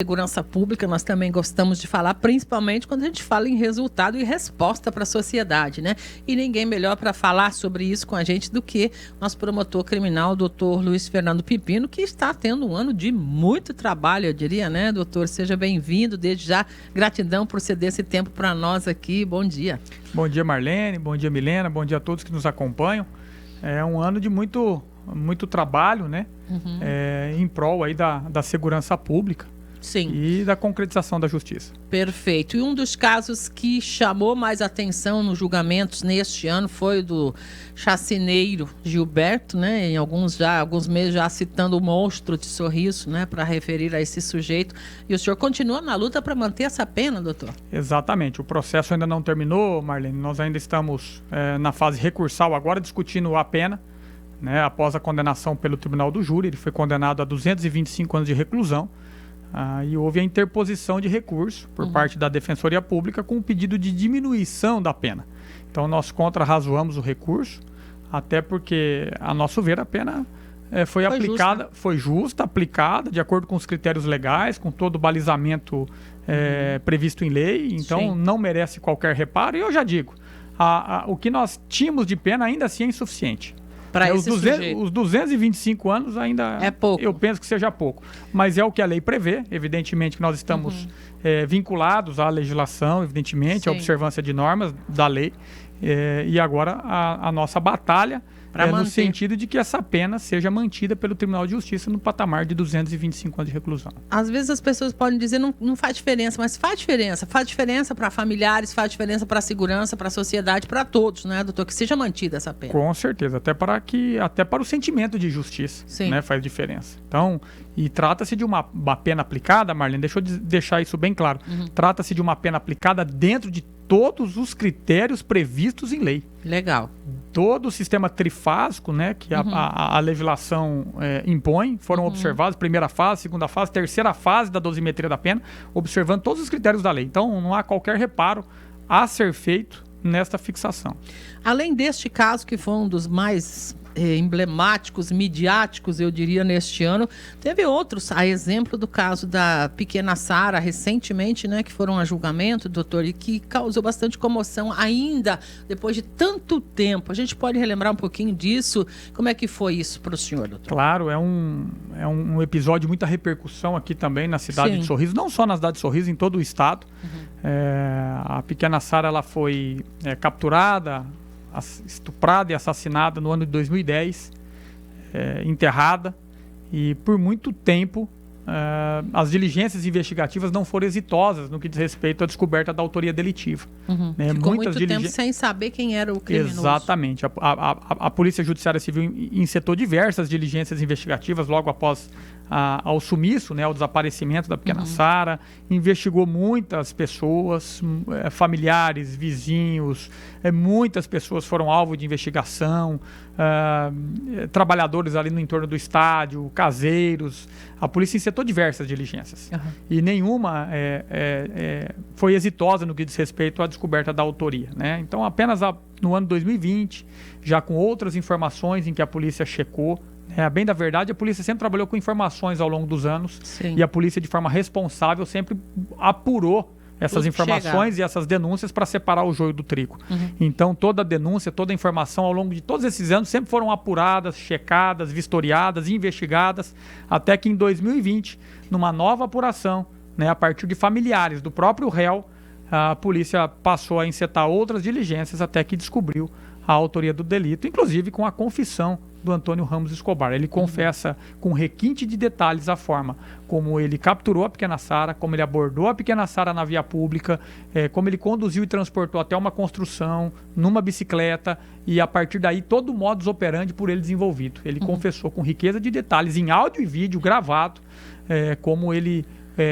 Segurança pública, nós também gostamos de falar, principalmente quando a gente fala em resultado e resposta para a sociedade, né? E ninguém melhor para falar sobre isso com a gente do que nosso promotor criminal, doutor Luiz Fernando Pipino, que está tendo um ano de muito trabalho, eu diria, né, doutor? Seja bem-vindo, desde já, gratidão por ceder esse tempo para nós aqui. Bom dia. Bom dia, Marlene, bom dia, Milena, bom dia a todos que nos acompanham. É um ano de muito trabalho, né? Em prol aí da segurança pública. Sim. E da concretização da justiça. Perfeito. E um dos casos que chamou mais atenção nos julgamentos neste ano foi o do chacineiro Gilberto, né? Em alguns meses já citando o monstro de Sorriso, né? Para referir a esse sujeito. E o senhor continua na luta para manter essa pena, doutor? Exatamente. O processo ainda não terminou, Marlene. Nós ainda estamos na fase recursal agora, discutindo a pena, né? Após a condenação pelo Tribunal do Júri, ele foi condenado a 225 anos de reclusão. E houve a interposição de recurso por parte da Defensoria Pública com o pedido de diminuição da pena. Então nós contrarrazoamos o recurso, até porque, a nosso ver, a pena foi aplicada, justa. Foi justa, aplicada de acordo com os critérios legais, com todo o balizamento previsto em lei, então Sim. Não merece qualquer reparo. E eu já digo, o que nós tínhamos de pena ainda assim é insuficiente. Os 225 anos ainda é pouco. Eu penso que seja pouco. Mas é o que a lei prevê. Evidentemente que nós estamos vinculados à legislação, evidentemente, Sim. à observância de normas da lei. E agora a nossa batalha no sentido de que essa pena seja mantida pelo Tribunal de Justiça no patamar de 225 anos de reclusão. Às vezes as pessoas podem dizer não faz diferença, mas faz diferença. Faz diferença para familiares, faz diferença para a segurança, para a sociedade, para todos, né, doutor? Que seja mantida essa pena. Com certeza, até para o sentimento de justiça, né, faz diferença. Então, e trata-se de uma pena aplicada, Marlene, deixa eu deixar isso bem claro. Trata-se de uma pena aplicada dentro de todos os critérios previstos em lei. Legal. Todo o sistema trifásico, né, que a legislação impõe, foram observados, primeira fase, segunda fase, terceira fase da dosimetria da pena, observando todos os critérios da lei. Então, não há qualquer reparo a ser feito nesta fixação. Além deste caso, que foi um dos mais emblemáticos, midiáticos, eu diria, neste ano, teve outros, a exemplo do caso da pequena Sara, recentemente, né, que foram a julgamento, doutor, e que causou bastante comoção ainda, depois de tanto tempo. A gente pode relembrar um pouquinho disso? Como é que foi isso para o senhor, doutor? Claro, é um episódio de muita repercussão aqui também na cidade Sim. de Sorriso, não só na cidade de Sorriso, em todo o estado. A pequena Sara, ela foi capturada, estuprada e assassinada no ano de 2010, enterrada, e por muito tempo as diligências investigativas não foram exitosas no que diz respeito à descoberta da autoria delitiva. Ficou muito tempo sem saber quem era o criminoso. Exatamente. A Polícia Judiciária Civil encetou diversas diligências investigativas logo após ao sumiço, né, ao desaparecimento da pequena Sara, investigou muitas pessoas, familiares, vizinhos, muitas pessoas foram alvo de investigação, trabalhadores ali no entorno do estádio, caseiros. A polícia encetou diversas diligências e nenhuma foi exitosa no que diz respeito à descoberta da autoria, né? Então, apenas no ano 2020, já com outras informações em que a polícia checou, bem da verdade, a polícia sempre trabalhou com informações ao longo dos anos. Sim. E a polícia, de forma responsável, sempre apurou essas informações e essas denúncias para separar o joio do trigo. Então, toda denúncia, toda informação ao longo de todos esses anos sempre foram apuradas, checadas, vistoriadas, investigadas, até que em 2020, numa nova apuração, né, a partir de familiares do próprio réu, a polícia passou a encetar outras diligências até que descobriu a autoria do delito, inclusive com a confissão do Antônio Ramos Escobar. Ele confessa com requinte de detalhes a forma como ele capturou a pequena Sara, como ele abordou a pequena Sara na via pública, como ele conduziu e transportou até uma construção, numa bicicleta, e a partir daí todo o modus operandi por ele desenvolvido. Ele confessou com riqueza de detalhes em áudio e vídeo gravado, como ele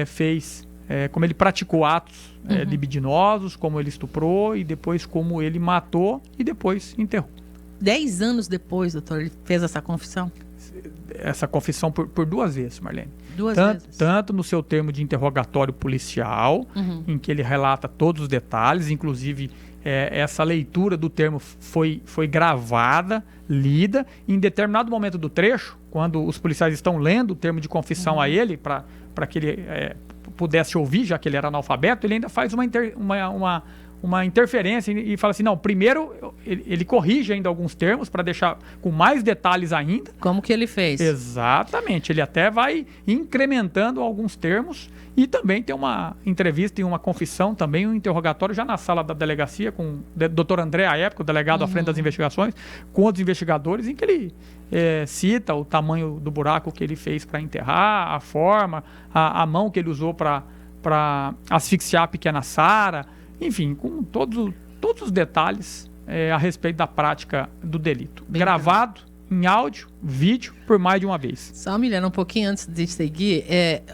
fez, como ele praticou atos libidinosos, como ele estuprou e depois como ele matou e depois enterrou. 10 anos depois, doutor, ele fez essa confissão? Essa confissão por duas vezes, Marlene. Duas vezes? Tanto no seu termo de interrogatório policial, em que ele relata todos os detalhes, inclusive essa leitura do termo foi gravada, lida. Em determinado momento do trecho, quando os policiais estão lendo o termo de confissão a ele, para que ele pudesse ouvir, já que ele era analfabeto, ele ainda faz uma interferência e fala assim, não, primeiro ele corrige ainda alguns termos para deixar com mais detalhes ainda. Como que ele fez? Exatamente, ele até vai incrementando alguns termos e também tem uma entrevista e uma confissão, também um interrogatório já na sala da delegacia com o Dr. André, à época, o delegado à frente das investigações, com outros investigadores, em que ele cita o tamanho do buraco que ele fez para enterrar, a forma, a mão que ele usou para asfixiar a pequena Sara, enfim, com todos os detalhes a respeito da prática do delito. Bem gravado em áudio, vídeo, por mais de uma vez. Só, Milena, um pouquinho antes de seguir,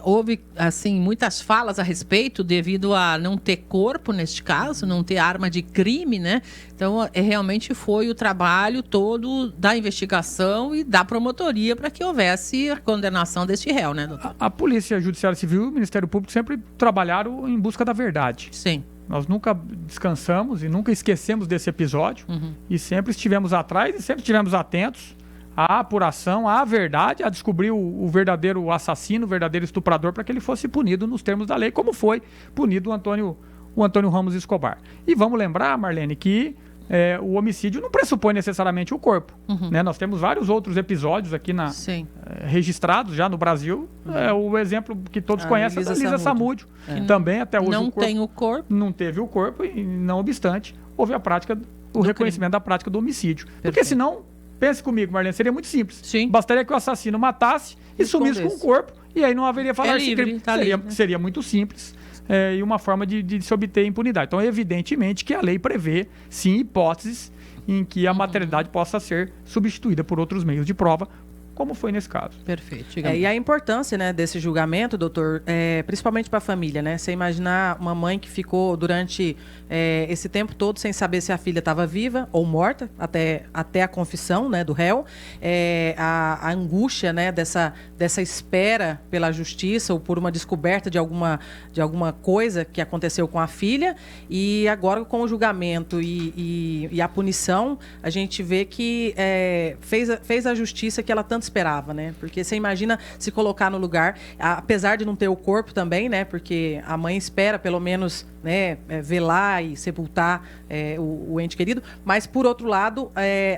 houve, assim, muitas falas a respeito devido a não ter corpo, neste caso, não ter arma de crime, né? Então, realmente foi o trabalho todo da investigação e da promotoria para que houvesse a condenação deste réu, né, doutor? A Polícia Judiciária Civil e o Ministério Público sempre trabalharam em busca da verdade. Sim. Nós nunca descansamos e nunca esquecemos desse episódio e sempre estivemos atrás e sempre estivemos atentos à apuração, à verdade, a descobrir o verdadeiro assassino, o verdadeiro estuprador, para que ele fosse punido nos termos da lei, como foi punido o Antônio Ramos Escobar. E vamos lembrar, Marlene, que o homicídio não pressupõe necessariamente o corpo. Né? Nós temos vários outros episódios aqui registrados já no Brasil. O exemplo que todos conhecem é da Lisa Samúdio. Também até hoje não tem o corpo. Não teve o corpo e, não obstante, houve o reconhecimento da prática do homicídio. Perfeito. Porque senão, pense comigo, Marlene, seria muito simples. Sim. Bastaria que o assassino matasse e sumisse com o corpo e aí não haveria falar de crime. Seria muito simples. E uma forma de se obter impunidade. Então, evidentemente que a lei prevê, sim, hipóteses em que a materialidade possa ser substituída por outros meios de prova, como foi nesse caso. Perfeito. E a importância, né, desse julgamento, doutor, principalmente para a família, né? Você imaginar uma mãe que ficou durante esse tempo todo sem saber se a filha estava viva ou morta, até a confissão, né, do réu, a angústia, né, dessa espera pela justiça ou por uma descoberta de alguma coisa que aconteceu com a filha, e agora com o julgamento e a punição, a gente vê que fez a justiça que ela tanto esperava, né? Porque você imagina se colocar no lugar, apesar de não ter o corpo também, né? Porque a mãe espera pelo menos, né, velar e sepultar o ente querido, mas por outro lado,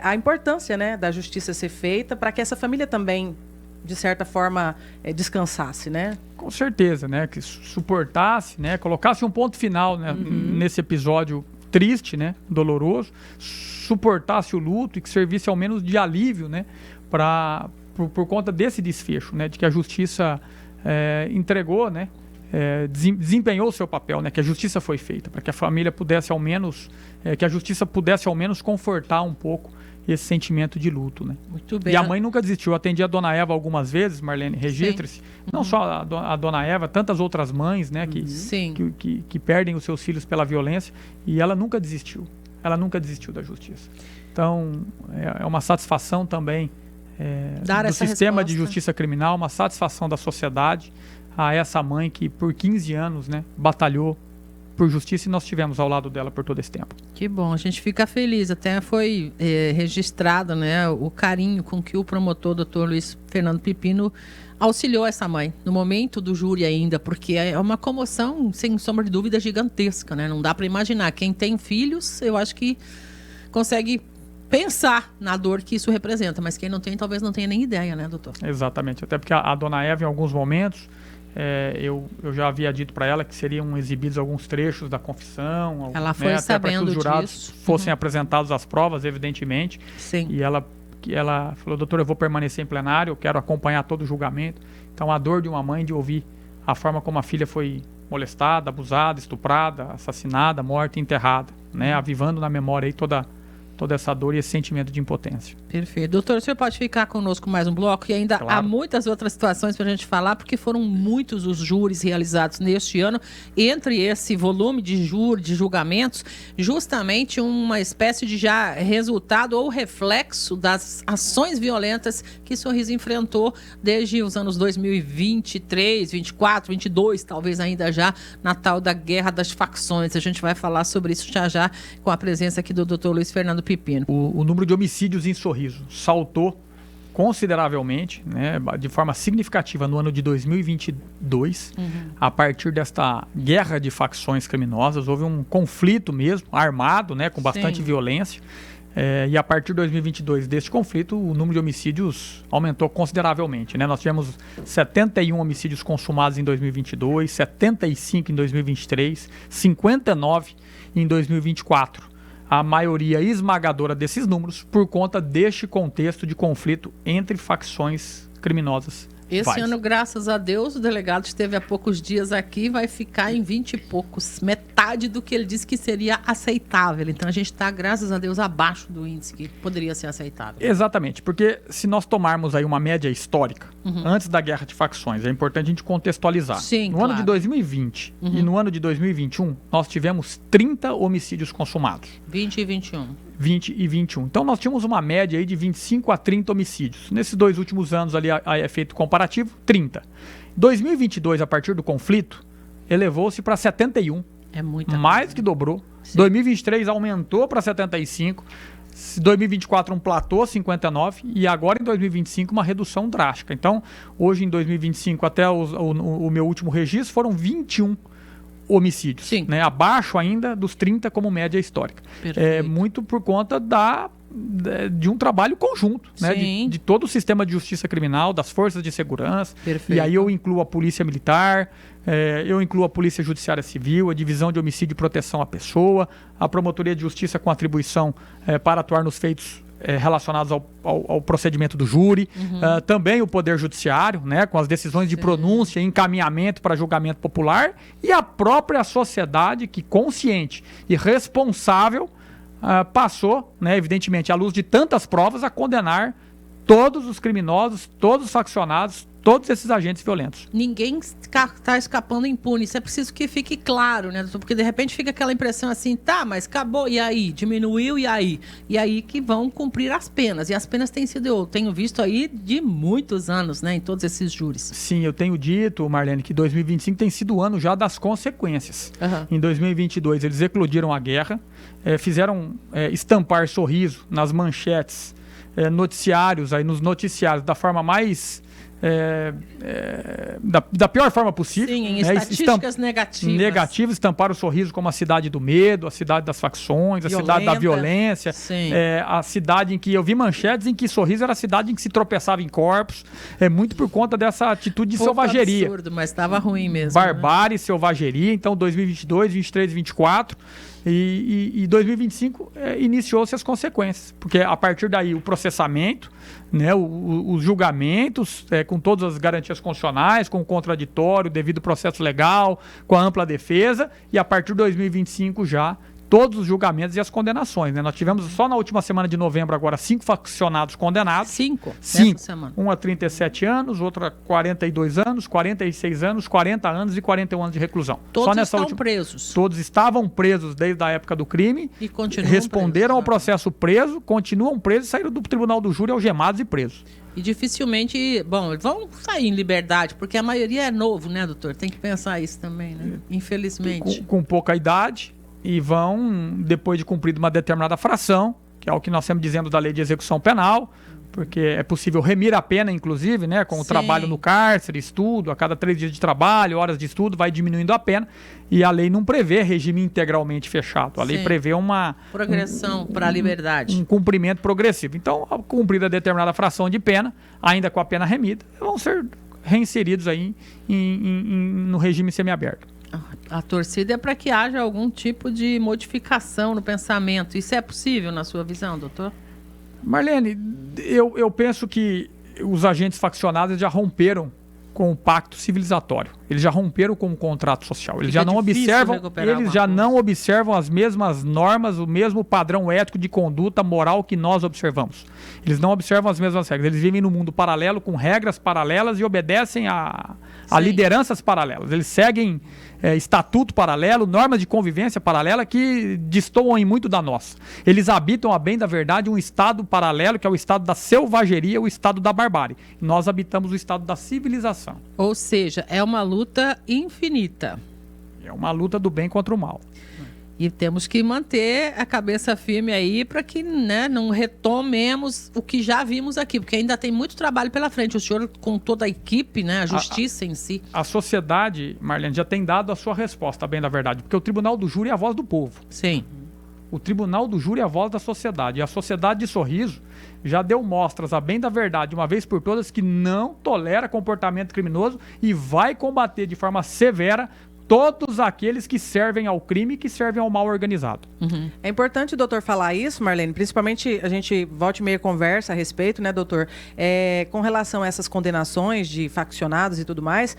a importância, né, da justiça ser feita para que essa família também, de certa forma, descansasse, né? Com certeza, né? Que suportasse, né? Colocasse um ponto final, né, nesse episódio triste, né? Doloroso, suportasse o luto e que servisse ao menos de alívio, né? Por conta desse desfecho, né, de que a justiça entregou, né, desempenhou o seu papel, né, que a justiça foi feita, para que a família pudesse ao menos, que a justiça pudesse ao menos confortar um pouco esse sentimento de luto, né. Muito bem. E a mãe nunca desistiu. Eu atendi a dona Eva algumas vezes, Marlene, registre-se. Não só a dona Eva, tantas outras mães, né, que perdem os seus filhos pela violência, e ela nunca desistiu. Ela nunca desistiu da justiça. Então, é uma satisfação também do sistema de justiça criminal, uma satisfação da sociedade a essa mãe que por 15 anos, né, batalhou por justiça, e nós estivemos ao lado dela por todo esse tempo. Que bom, a gente fica feliz. Até foi registrado, né, o carinho com que o promotor, doutor Luiz Fernando Pipino, auxiliou essa mãe no momento do júri ainda, porque é uma comoção, sem sombra de dúvida, gigantesca, né? Não dá para imaginar. Quem tem filhos, eu acho que consegue pensar na dor que isso representa, mas quem não tem, talvez não tenha nem ideia, né, doutor? Exatamente, até porque a dona Eva, em alguns momentos, eu já havia dito para ela que seriam exibidos alguns trechos da confissão, ela foi, né, até para que os jurados disso. Fossem apresentados as provas, evidentemente. Sim. E ela falou, doutor, eu vou permanecer em plenário, eu quero acompanhar todo o julgamento. Então, a dor de uma mãe de ouvir a forma como a filha foi molestada, abusada, estuprada, assassinada, morta e enterrada, né, avivando na memória aí toda essa dor e esse sentimento de impotência. Perfeito. Doutor, o senhor pode ficar conosco mais um bloco, e ainda há muitas outras situações para a gente falar, porque foram muitos os júris realizados neste ano, entre esse volume de julgamentos, justamente uma espécie de já resultado ou reflexo das ações violentas que Sorriso enfrentou desde os anos 2023, 24, 22, talvez ainda já, na tal da Guerra das Facções. A gente vai falar sobre isso já com a presença aqui do doutor Luiz Fernando Pipino. O número de homicídios em Sorriso saltou consideravelmente, né, de forma significativa no ano de 2022, a partir desta guerra de facções criminosas. Houve um conflito mesmo, armado, né, com bastante violência. E a partir de 2022, deste conflito, o número de homicídios aumentou consideravelmente, né? Nós tivemos 71 homicídios consumados em 2022, 75 em 2023, 59 em 2024. A maioria esmagadora desses números por conta deste contexto de conflito entre facções criminosas. Esse ano, graças a Deus, o delegado esteve há poucos dias aqui, vai ficar em 20 e poucos, metade do que ele disse que seria aceitável. Então a gente está, graças a Deus, abaixo do índice que poderia ser aceitável. Exatamente, porque se nós tomarmos aí uma média histórica, antes da guerra de facções, é importante a gente contextualizar. Sim, no ano de 2020 e no ano de 2021, nós tivemos 30 homicídios consumados. 20 e 21. 20 e 21. Então nós tínhamos uma média aí de 25 a 30 homicídios. Nesses 2 últimos anos ali, a efeito comparativo, 30. 2022, a partir do conflito, elevou-se para 71. É muita mais coisa. Que dobrou. Sim. 2023 aumentou para 75. 2024 um platô, 59. E agora em 2025 uma redução drástica. Então, hoje em 2025, até o meu último registro, foram 21 homicídios, né? Abaixo ainda dos 30 como média histórica. Perfeito. Muito por conta de um trabalho conjunto, né? De todo o sistema de justiça criminal, das forças de segurança. Perfeito. E aí eu incluo a polícia militar, eu incluo a polícia judiciária civil, a divisão de homicídio e proteção à pessoa, a promotoria de justiça com atribuição para atuar nos feitos relacionados ao procedimento do júri, também o Poder Judiciário, né, com as decisões de pronúncia e encaminhamento para julgamento popular, e a própria sociedade que, consciente e responsável, passou, né, evidentemente, à luz de tantas provas, a condenar todos os criminosos, todos os faccionados, todos esses agentes violentos. Ninguém está escapando impune. Isso é preciso que fique claro, né, doutor? Porque de repente fica aquela impressão assim, tá, mas acabou, e aí? Diminuiu, e aí? E aí que vão cumprir as penas. E as penas têm sido, eu tenho visto aí, de muitos anos, né, em todos esses júris. Sim, eu tenho dito, Marlene, que 2025 tem sido o ano já das consequências. Em 2022 eles eclodiram a guerra, fizeram estampar sorriso nas manchetes, noticiários, aí nos noticiários da forma mais... da pior forma possível. Sim, em estatísticas negativas. Estampar o sorriso como a cidade do medo, a cidade das facções, a cidade da violência, a cidade em que eu vi manchetes em que Sorriso era a cidade em que se tropeçava em corpos, muito por conta dessa atitude de selvageria. Absurdo, mas estava ruim mesmo. Barbárie, selvageria. Então 2022, 23 e 24 e 2025 iniciou-se as consequências, porque a partir daí o processamento, né, os julgamentos, com todas as garantias constitucionais, com o contraditório, devido processo legal, com a ampla defesa, e a partir de 2025 já todos os julgamentos e as condenações, né? Nós tivemos só na última semana de novembro agora 5 faccionados condenados. 5? Um a 37 anos, outro a 42 anos, 46 anos, 40 anos e 41 anos de reclusão. Todos só nessa estão presos. Todos estavam presos desde a época do crime. E continuam responderam presos, ao processo preso, continuam presos e saíram do tribunal do júri algemados e presos. E dificilmente, vão sair em liberdade, porque a maioria é novo, né, doutor? Tem que pensar isso também, né? Infelizmente. Com pouca idade. E vão, depois de cumprida uma determinada fração, que é o que nós sempre dizemos da lei de execução penal, porque é possível remir a pena, inclusive, né, com o trabalho no cárcere, estudo, a cada 3 dias de trabalho, horas de estudo, vai diminuindo a pena, e a lei não prevê regime integralmente fechado, a lei prevê uma... progressão para a liberdade. Um cumprimento progressivo. Então, ao cumprida determinada fração de pena, ainda com a pena remida, vão ser reinseridos aí no regime semiaberto. A torcida é para que haja algum tipo de modificação no pensamento. Isso é possível na sua visão, doutor? Marlene, eu penso que os agentes faccionados já romperam com o pacto civilizatório. Eles já romperam com o contrato social. Eles já não observam as mesmas normas, o mesmo padrão ético de conduta moral que nós observamos. Eles não observam as mesmas regras. Eles vivem num mundo paralelo, com regras paralelas e obedecem a lideranças paralelas. Eles seguem estatuto paralelo, normas de convivência paralela que destoam em muito da nossa. Eles habitam, a bem da verdade, um estado paralelo, que é o estado da selvageria, o estado da barbárie. Nós habitamos o estado da civilização. Ou seja, é uma luta infinita. É uma luta do bem contra o mal. E temos que manter a cabeça firme aí para que, né, não retomemos o que já vimos aqui, porque ainda tem muito trabalho pela frente. O senhor, com toda a equipe, né, a justiça em si. A sociedade, Marlene, já tem dado a sua resposta, bem da verdade, porque o Tribunal do Júri é a voz do povo. Sim. O Tribunal do Júri é a voz da sociedade. E a sociedade de Sorriso já deu mostras, a bem da verdade, uma vez por todas, que não tolera comportamento criminoso e vai combater de forma severa todos aqueles que servem ao crime e que servem ao mal organizado. Uhum. É importante, doutor, falar isso, Marlene, principalmente a gente volta e meia conversa a respeito, né, doutor, com relação a essas condenações de faccionados e tudo mais,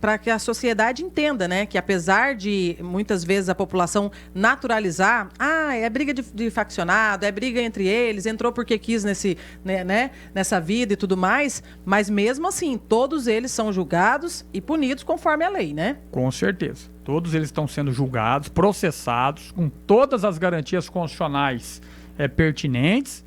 para que a sociedade entenda, né, que apesar de muitas vezes a população naturalizar, é briga de faccionado, é briga entre eles, entrou porque quis nessa vida e tudo mais, mas mesmo assim, todos eles são julgados e punidos conforme a lei, né? Com certeza. Todos eles estão sendo julgados, processados, com todas as garantias constitucionais pertinentes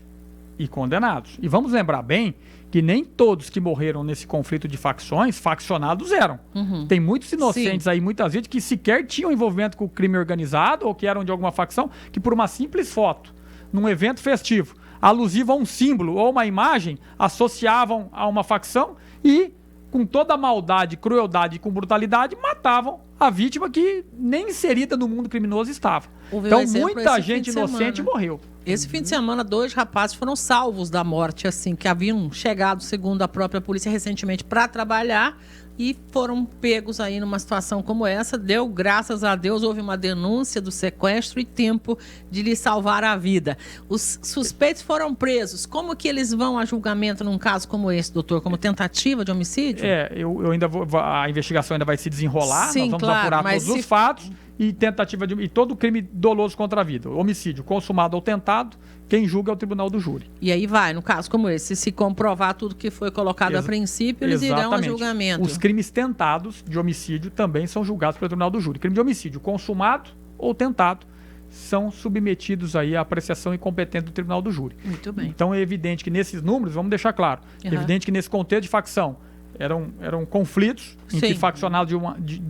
e condenados. E vamos lembrar bem que nem todos que morreram nesse conflito de facções, faccionados eram. Uhum. Tem muitos inocentes Sim. aí, muitas vezes, que sequer tinham envolvimento com o crime organizado ou que eram de alguma facção, que por uma simples foto, num evento festivo, alusivo a um símbolo ou uma imagem, associavam a uma facção e com toda a maldade, crueldade e com brutalidade, matavam a vítima que nem inserida no mundo criminoso estava. Então, muita gente inocente morreu. Esse fim de semana, 2 rapazes foram salvos da morte, assim, que haviam chegado, segundo a própria polícia, recentemente para trabalhar e foram pegos aí numa situação como essa. Deu, graças a Deus, houve uma denúncia do sequestro e tempo de lhe salvar a vida. Os suspeitos foram presos. Como que eles vão a julgamento num caso como esse, doutor? Como tentativa de homicídio? Eu ainda vou... A investigação ainda vai se desenrolar. Sim, nós vamos apurar todos os fatos e tentativa de... E todo crime doloso contra a vida. Homicídio consumado ou tentado, quem julga é o Tribunal do Júri. E aí vai, no caso como esse, se comprovar tudo que foi colocado a princípio, eles irão a julgamento. Os crimes tentados de homicídio também são julgados pelo Tribunal do Júri. Crime de homicídio consumado ou tentado são submetidos aí à apreciação incompetente do Tribunal do Júri. Muito bem. Então é evidente que nesses números, vamos deixar claro, é evidente que nesse contexto de facção eram conflitos entre faccionados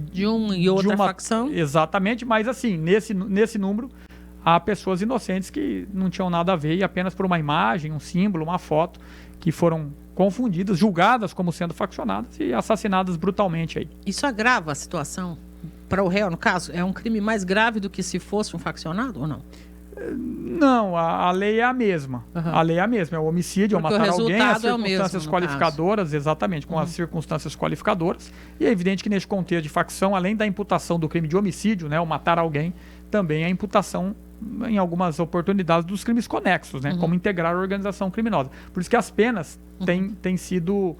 de um e outra facção. Exatamente, mas assim, nesse número há pessoas inocentes que não tinham nada a ver e apenas por uma imagem, um símbolo, uma foto, que foram confundidas, julgadas como sendo faccionadas e assassinadas brutalmente aí. Isso agrava a situação para o réu, no caso? É um crime mais grave do que se fosse um faccionado ou não? Não, a lei é a mesma. Uhum. A lei é a mesma, é o homicídio, porque é matar alguém, as circunstâncias qualificadoras, exatamente, com as circunstâncias qualificadoras. E é evidente que nesse contexto de facção, além da imputação do crime de homicídio, né, o matar alguém, também a imputação em algumas oportunidades dos crimes conexos, né, como integrar a organização criminosa. Por isso que as penas têm sido...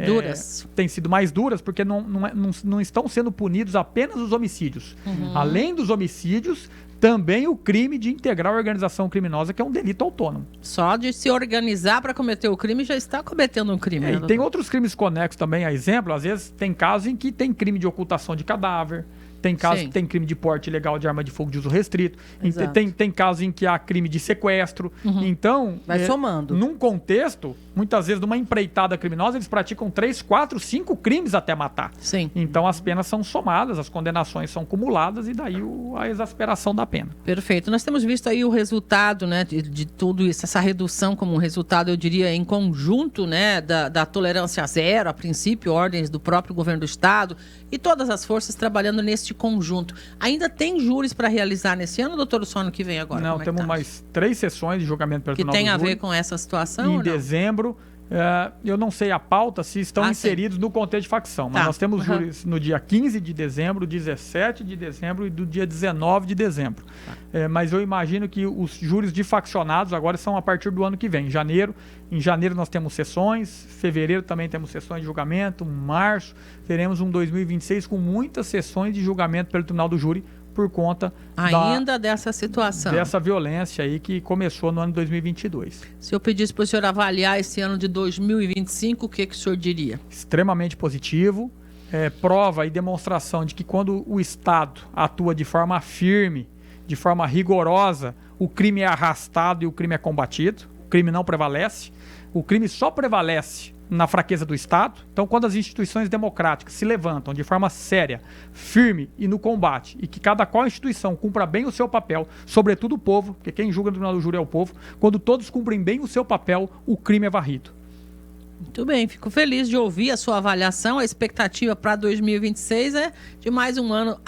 duras. Têm sido mais duras, porque não estão sendo punidos apenas os homicídios. Além dos homicídios, também o crime de integrar a organização criminosa, que é um delito autônomo. Só de se organizar para cometer o crime já está cometendo um crime. E tem outros crimes conexos também, a exemplo, às vezes tem casos em que tem crime de ocultação de cadáver, tem casos que tem crime de porte ilegal de arma de fogo de uso restrito, tem casos em que há crime de sequestro. Então, vai somando. Num contexto, muitas vezes numa empreitada criminosa, eles praticam 3, 4, 5 crimes até matar. Sim. Então as penas são somadas, as condenações são cumuladas e daí a exasperação da pena. Perfeito. Nós temos visto aí o resultado, né, de tudo isso, essa redução como um resultado, eu diria, em conjunto, né, da tolerância zero, a princípio, ordens do próprio governo do estado e todas as forças trabalhando neste conjunto. Ainda tem júris para realizar nesse ano, doutor, o ano que vem agora? Não, temos mais 3 sessões de julgamento pelo Tribunal do Júri. Que tem a ver com essa situação? Em dezembro. Eu não sei a pauta se estão inseridos no contexto de facção, mas nós temos júris no dia 15 de dezembro, 17 de dezembro e do dia 19 de dezembro. Mas eu imagino que os júris de faccionados agora são a partir do ano que vem, em janeiro. Em janeiro nós temos sessões, fevereiro também temos sessões de julgamento, março teremos um 2026 com muitas sessões de julgamento pelo Tribunal do Júri, por conta dessa situação. Dessa violência aí que começou no ano de 2022. Se eu pedisse para o senhor avaliar esse ano de 2025, o que o senhor diria? Extremamente positivo. Prova e demonstração de que quando o Estado atua de forma firme, de forma rigorosa, o crime é arrastado e o crime é combatido. O crime não prevalece. O crime só prevalece na fraqueza do Estado. Então, quando as instituições democráticas se levantam de forma séria, firme e no combate, e que cada qual instituição cumpra bem o seu papel, sobretudo o povo, porque quem julga no tribunal do júri é o povo, quando todos cumprem bem o seu papel, o crime é varrido. Muito bem, fico feliz de ouvir a sua avaliação. A expectativa para 2026 é de mais um ano,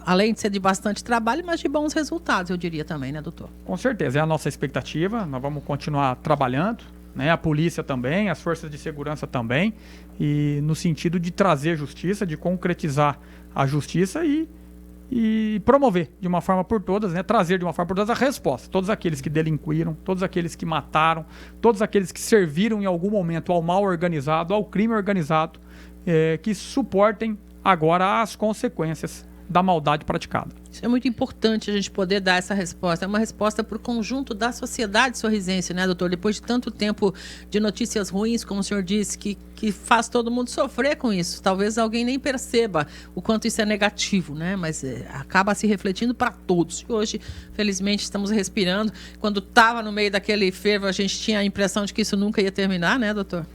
além de ser de bastante trabalho, mas de bons resultados, eu diria também, né, doutor? Com certeza, é a nossa expectativa. Nós vamos continuar trabalhando, né? A polícia também, as forças de segurança também, e no sentido de trazer justiça, de concretizar a justiça e promover de uma forma por todas, né? Trazer de uma forma por todas a resposta. Todos aqueles que delinquiram, todos aqueles que mataram, todos aqueles que serviram em algum momento ao mal organizado, ao crime organizado, que suportem agora as consequências da maldade praticada. Isso é muito importante a gente poder dar essa resposta. É uma resposta para o conjunto da sociedade sorrisense, né, doutor? Depois de tanto tempo de notícias ruins, como o senhor disse, que faz todo mundo sofrer com isso. Talvez alguém nem perceba o quanto isso é negativo, né? Mas acaba se refletindo para todos. E hoje, felizmente, estamos respirando. Quando estava no meio daquele fervo, a gente tinha a impressão de que isso nunca ia terminar, né, doutor?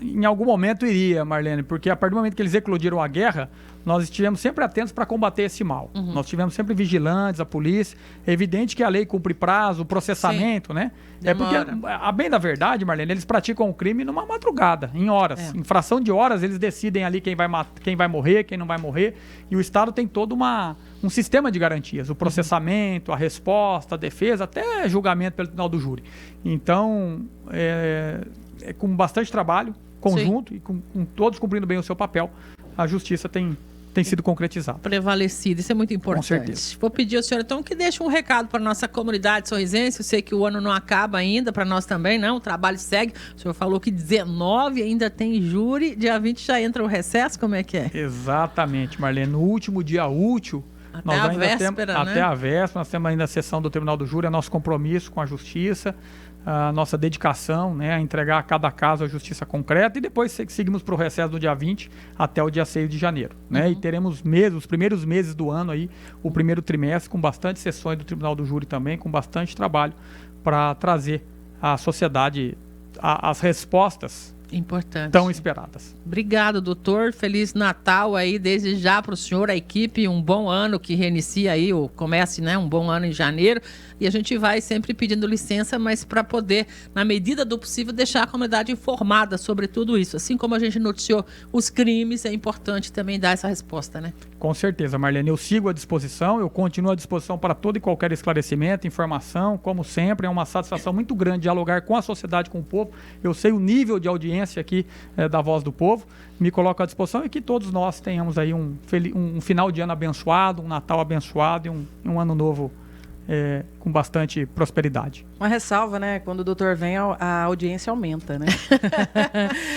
Em algum momento iria, Marlene, porque a partir do momento que eles eclodiram a guerra, nós estivemos sempre atentos para combater esse mal. Uhum. Nós estivemos sempre vigilantes, a polícia. É evidente que a lei cumpre prazo, o processamento, sim, né? Demora. É porque, a bem da verdade, Marlene, eles praticam o crime numa madrugada, em horas. Em fração de horas, eles decidem ali quem vai morrer, quem não vai morrer. E o Estado tem todo um sistema de garantias. O processamento, a resposta, a defesa, até julgamento pelo tribunal do júri. Então, é com bastante trabalho conjunto, sim, e com todos cumprindo bem o seu papel, a justiça tem sido concretizada. Prevalecido, isso é muito importante. Com certeza. Vou pedir ao senhor, então, que deixe um recado para a nossa comunidade sorrisense. Eu sei que o ano não acaba ainda, para nós também não, o trabalho segue. O senhor falou que 19 ainda tem júri, dia 20 já entra o recesso, como é que é? Exatamente, Marlene. No último dia útil, até a véspera, né? Até a véspera, nós temos ainda a sessão do Tribunal do Júri, é nosso compromisso com a justiça, a nossa dedicação, né, a entregar a cada caso a justiça concreta, e depois seguimos para o recesso do dia 20 até o dia 6 de janeiro. Né? Uhum. E teremos os primeiros meses do ano, aí, o primeiro trimestre, com bastante sessões do Tribunal do Júri também, com bastante trabalho para trazer à sociedade as respostas importantes, tão esperadas. Obrigado, doutor. Feliz Natal aí desde já para o senhor, a equipe. Um bom ano que reinicia aí, ou comece, né? Um bom ano em janeiro. E a gente vai sempre pedindo licença, mas para poder, na medida do possível, deixar a comunidade informada sobre tudo isso. Assim como a gente noticiou os crimes, é importante também dar essa resposta, né? Com certeza, Marlene. Eu sigo à disposição, eu continuo à disposição para todo e qualquer esclarecimento, informação, como sempre. É uma satisfação muito grande dialogar com a sociedade, com o povo. Eu sei o nível de audiência aqui da Voz do Povo. Me coloco à disposição, e que todos nós tenhamos aí um final de ano abençoado, um Natal abençoado e um ano novo com bastante prosperidade. Uma ressalva, né? Quando o doutor vem, a audiência aumenta, né?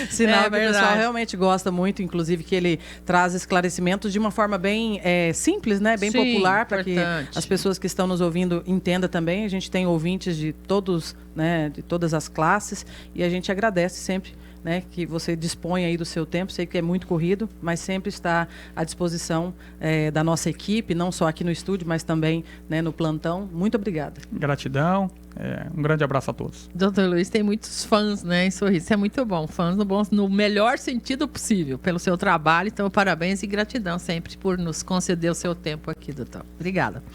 Sinal que o pessoal realmente gosta muito, inclusive que ele traz esclarecimentos de uma forma bem simples, né? Bem popular, para que as pessoas que estão nos ouvindo entendam também. A gente tem ouvintes de todos, né? De todas as classes, e a gente agradece sempre, né, que você dispõe aí do seu tempo. Sei que é muito corrido, mas sempre está à disposição da nossa equipe, não só aqui no estúdio, mas também, né, no plantão. Muito obrigada. Gratidão. Um grande abraço a todos. Doutor Luiz tem muitos fãs, né, em Sorriso. Isso é muito bom. Fãs no melhor sentido possível pelo seu trabalho. Então, parabéns e gratidão sempre por nos conceder o seu tempo aqui, doutor. Obrigada.